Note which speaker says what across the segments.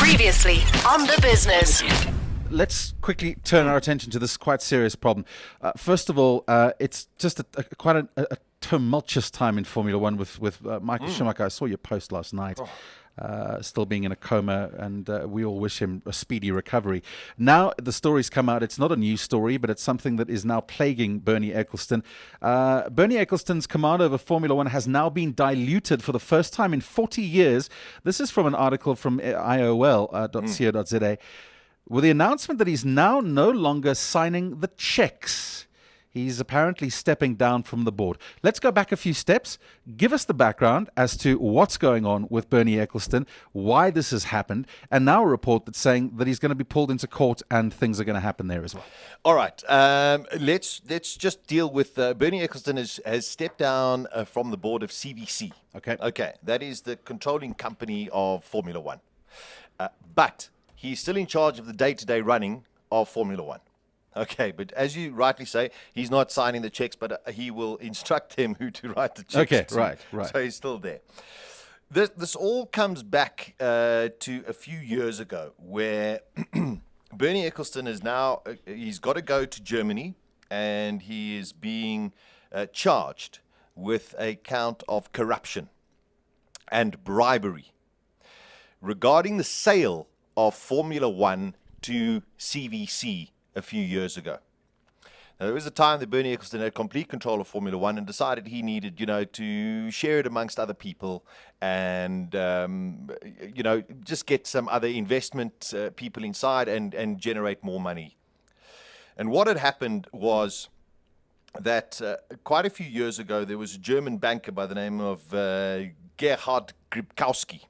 Speaker 1: Previously on The Business.
Speaker 2: Let's quickly turn our attention to this quite serious problem. First of all, it's just quite a tumultuous time in Formula One with Michael Schumacher. I saw your post last night. Still being in a coma, and we all wish him a speedy recovery. Now the story's come out. It's not a news story, but it's something that is now plaguing Bernie Ecclestone. Bernie Ecclestone's command over Formula One has now been diluted for the first time in 40 years. This is from an article from iol.co.za, with the announcement that he's now no longer signing the checks. He's apparently stepping down from the board. Let's go back a few steps. Give us the background as to what's going on with Bernie Ecclestone, why this has happened, and now a report that's saying that he's going to be pulled into court and things are going to happen there as well.
Speaker 3: All right. Let's just deal with Bernie Ecclestone has stepped down from the board of CVC. Okay. That is the controlling company of Formula One. But he's still in charge of the day-to-day running of Formula One. Okay, but as you rightly say, he's not signing the checks, but he will instruct them who to write the checks.
Speaker 2: Okay,
Speaker 3: to.
Speaker 2: right.
Speaker 3: So he's still there. This all comes back to a few years ago, where Bernie Ecclestone is now, he's got to go to Germany, and he is being charged with a count of corruption and bribery regarding the sale of Formula One to CVC a few years ago. Now, there was a time that Bernie Ecclestone had complete control of Formula One and decided he needed, to share it amongst other people and, just get some other investment people inside and generate more money. And what had happened was that quite a few years ago, there was a German banker by the name of Gerhard Gripkowski.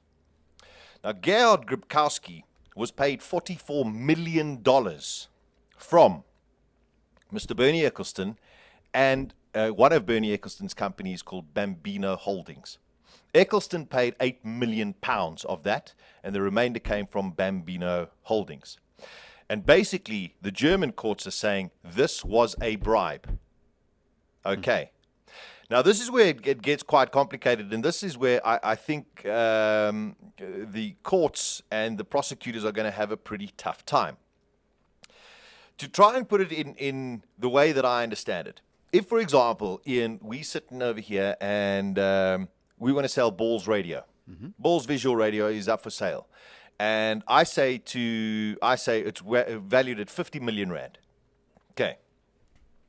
Speaker 3: Now, Gerhard Gripkowski was paid $44 million from Mr. Bernie Ecclestone and one of Bernie Ecclestone's companies called Bambino Holdings. Ecclestone paid £8 million of that, and the remainder came from Bambino Holdings. And basically, the German courts are saying this was a bribe. Okay. Now, this is where it gets quite complicated, and this is where I think the courts and the prosecutors are going to have a pretty tough time. To try and put it in the way that I understand it, if, for example, Ian, we sitting over here and we want to sell Balls Radio. Mm-hmm. Balls Visual Radio is up for sale. And I say it's valued at 50 million rand. Okay.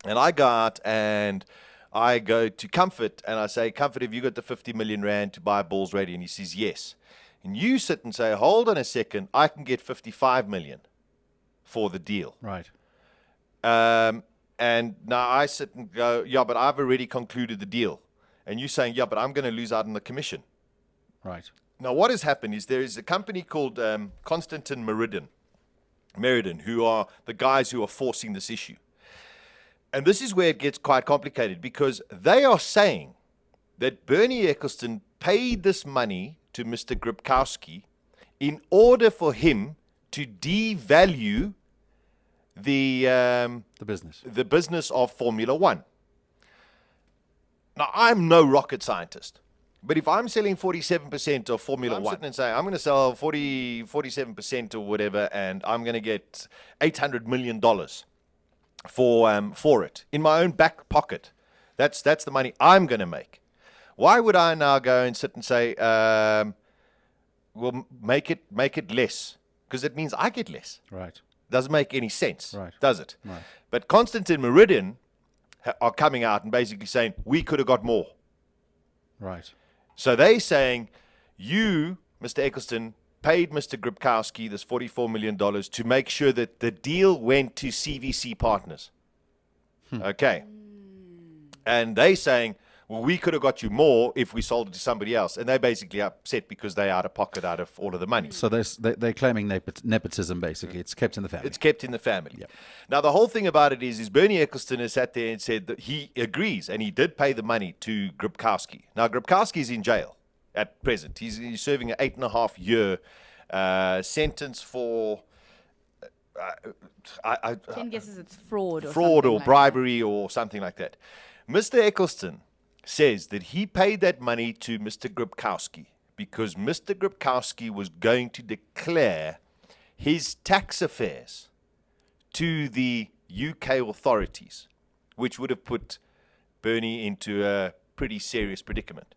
Speaker 3: And I go out and I go to Comfort and I say, Comfort, have you got the 50 million rand to buy Balls Radio? And he says, yes. And you sit and say, hold on a second, I can get 55 million for the deal.
Speaker 2: Right.
Speaker 3: And now I sit and go, yeah, but I've already concluded the deal. And you're saying, yeah, but I'm going to lose out on the commission.
Speaker 2: Right.
Speaker 3: Now, what has happened is there is a company called Constantin Meriden, who are the guys who are forcing this issue. And this is where it gets quite complicated, because they are saying that Bernie Ecclestone paid this money to Mr. Gripkowski in order for him to devalue the business of Formula One. Now, I'm no rocket scientist, but if I'm selling 47% of Formula One and say I'm going to sell 47% or whatever, and I'm going to get $800 million for it in my own back pocket, that's the money I'm going to make. Why would I now go and sit and say, well, make it less? Because it means I get less.
Speaker 2: Right.
Speaker 3: Doesn't make any sense,
Speaker 2: right.
Speaker 3: Does it?
Speaker 2: Right.
Speaker 3: But Constantin Meriden are coming out and basically saying, we could have got more.
Speaker 2: Right.
Speaker 3: So they're saying, you, Mr. Ecclestone, paid Mr. Gripkowski this $44 million to make sure that the deal went to CVC partners. Okay. And they saying, well, we could have got you more if we sold it to somebody else. And they're basically upset because they're out of pocket out of all of the money.
Speaker 2: So they're claiming nepotism, basically. It's kept in the family.
Speaker 3: It's kept in the family.
Speaker 2: Yep.
Speaker 3: Now, the whole thing about it is Bernie Ecclestone has sat there and said that he agrees, and he did pay the money to Gripkowski. Now, Gripkowski is in jail at present. He's serving an 8.5-year sentence for...
Speaker 4: 10 guesses it's fraud
Speaker 3: or bribery or something like that. Mr. Ecclestone says that he paid that money to Mr. Gripkowski because Mr. Grabkowski was going to declare his tax affairs to the UK authorities, which would have put Bernie into a pretty serious predicament.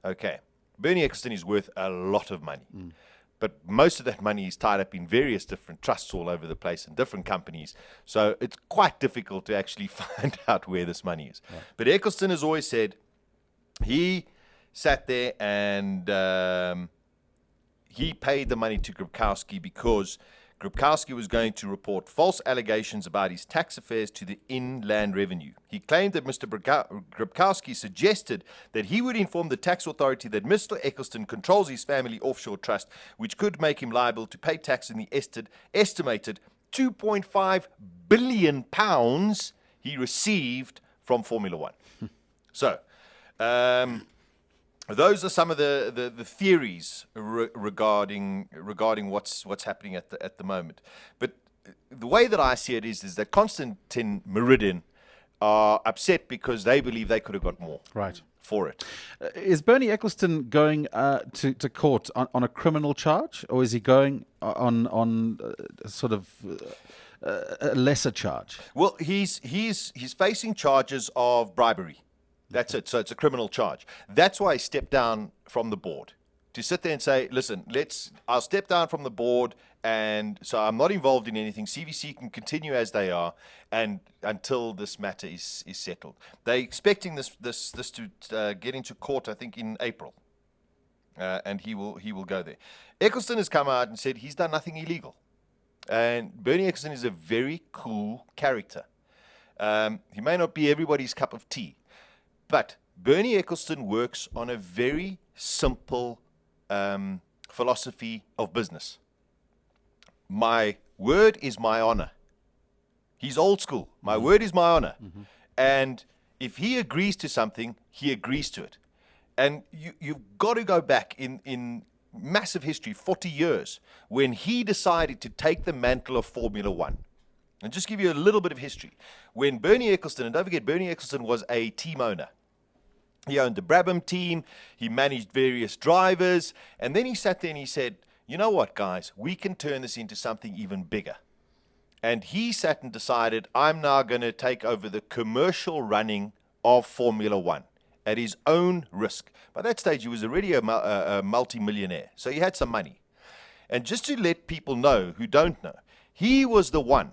Speaker 3: Okay, Bernie Ecclestone is worth a lot of money, but most of that money is tied up in various different trusts all over the place and different companies, so it's quite difficult to actually find out where this money is. Right. But Ecclestone has always said he sat there and he paid the money to Grabkowski because Grabkowski was going to report false allegations about his tax affairs to the Inland Revenue. He claimed that Mr. Grabkowski suggested that he would inform the tax authority that Mr. Ecclestone controls his family offshore trust, which could make him liable to pay tax in the estimated £2.5 billion he received from Formula One. So, those are some of the theories regarding what's happening at the moment. But the way that I see it is that Constantine Meridian are upset because they believe they could have got more for it.
Speaker 2: Is Bernie Ecclestone going to court on a criminal charge, or is he going on sort of a lesser charge?
Speaker 3: Well, he's facing charges of bribery. That's it. So it's a criminal charge. That's why he stepped down from the board, to sit there and say, listen, I'll step down from the board, and so I'm not involved in anything. CVC can continue as they are, and until this matter is settled. They're expecting this to get into court, I think, in April, and he will go there. Ecclestone has come out and said he's done nothing illegal, and Bernie Ecclestone is a very cool character. He may not be everybody's cup of tea, but Bernie Ecclestone works on a very simple philosophy of business. My word is my honor. He's old school. My word is my honor. And if he agrees to something, he agrees to it. And you've got to go back in massive history, 40 years, when he decided to take the mantle of Formula One. And just give you a little bit of history. When Bernie Ecclestone, and don't forget, Bernie Ecclestone was a team owner. He owned the Brabham team, he managed various drivers, and then he sat there and he said, you know what, guys, we can turn this into something even bigger. And he sat and decided, I'm now going to take over the commercial running of Formula One at his own risk. By that stage, he was already a multi-millionaire, so he had some money. And just to let people know who don't know, he was the one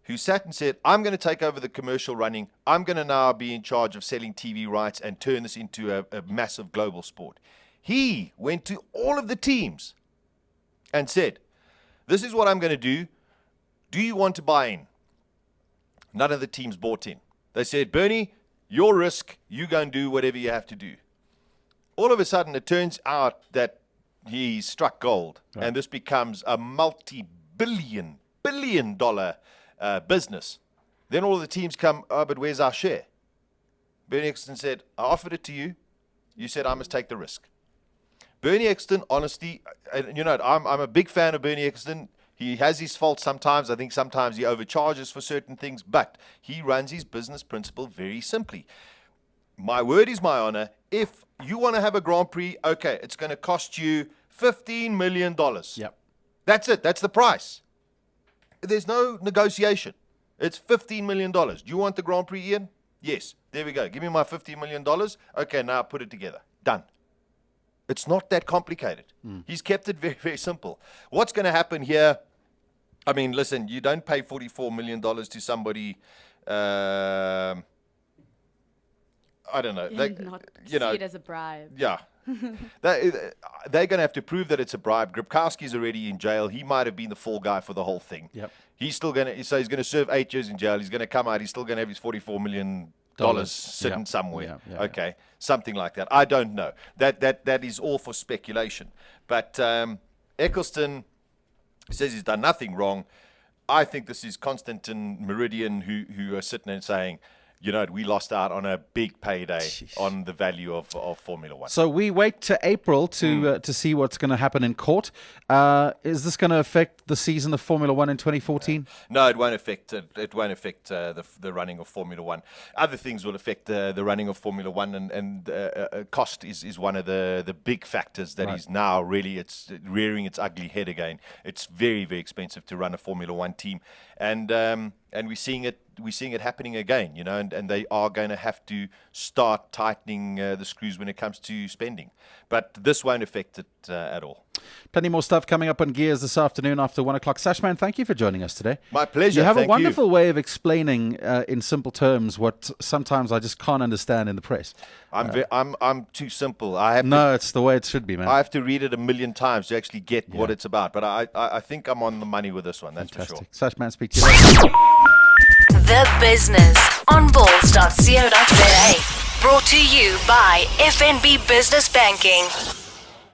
Speaker 3: who sat and said, I'm going to take over the commercial running. I'm going to now be in charge of selling TV rights and turn this into a massive global sport. He went to all of the teams and said, this is what I'm going to do. Do you want to buy in? None of the teams bought in. They said, Bernie, your risk, you go and do whatever you have to do. All of a sudden, it turns out that he struck gold, and this becomes a multi-billion dollar business. Then all of the teams come, oh, but where's our share? Bernie Ecclestone said, I offered it to you. You said I must take the risk. Bernie Ecclestone, honestly, you know, I'm a big fan of Bernie Ecclestone. He has his faults sometimes. I think sometimes he overcharges for certain things, but he runs his business principle very simply. My word is my honor. If you want to have a Grand Prix, okay, it's going to cost you $15 million.
Speaker 2: Yep.
Speaker 3: That's it. That's the price. There's no negotiation. It's $15 million. Do you want the Grand Prix, Ian? Yes. There we go. Give me my $15 million. Okay, now put it together. Done. It's not that complicated. He's kept it very, very simple. What's going to happen here? I mean, listen, you don't pay $44 million to somebody. I don't know. They,
Speaker 4: Not
Speaker 3: you know,
Speaker 4: see it as a bribe.
Speaker 3: Yeah. They're going to have to prove that it's a bribe. Grabkowski's already in jail. He might have been the fall guy for the whole thing.
Speaker 2: Yep.
Speaker 3: He's still going to, so he's going to serve 8 years in jail. He's going to come out. He's still going to have his $44 million sitting somewhere. Okay. Something like that. I don't know. That is all for speculation. But Ecclestone says he's done nothing wrong. I think this is Constantine Meridian who are sitting and saying, we lost out on a big payday on the value of Formula One.
Speaker 2: So we wait to April to see what's going to happen in court. Is this going to affect the season of Formula One in 2014?
Speaker 3: No, it won't affect. It won't affect the running of Formula One. Other things will affect the running of Formula One, and cost is one of the big factors that is now really it's rearing its ugly head again. It's very, very expensive to run a Formula One team, and we're seeing it. We're seeing it happening again, and they are going to have to start tightening the screws when it comes to spending. But this won't affect it at all.
Speaker 2: Plenty more stuff coming up on Gears this afternoon after 1 o'clock. Sashman, thank you for joining us today.
Speaker 3: My pleasure.
Speaker 2: You have
Speaker 3: Thank
Speaker 2: a wonderful way of explaining in simple terms what sometimes I just can't understand in the press.
Speaker 3: I'm too simple.
Speaker 2: It's the way it should be, man.
Speaker 3: I have to read it a million times to actually get what it's about. But I think I'm on the money with this one. That's
Speaker 2: Fantastic.
Speaker 3: for sure.
Speaker 2: Sashman, speak to you later.
Speaker 1: The Business on balls.co.za. Brought to you by FNB Business Banking.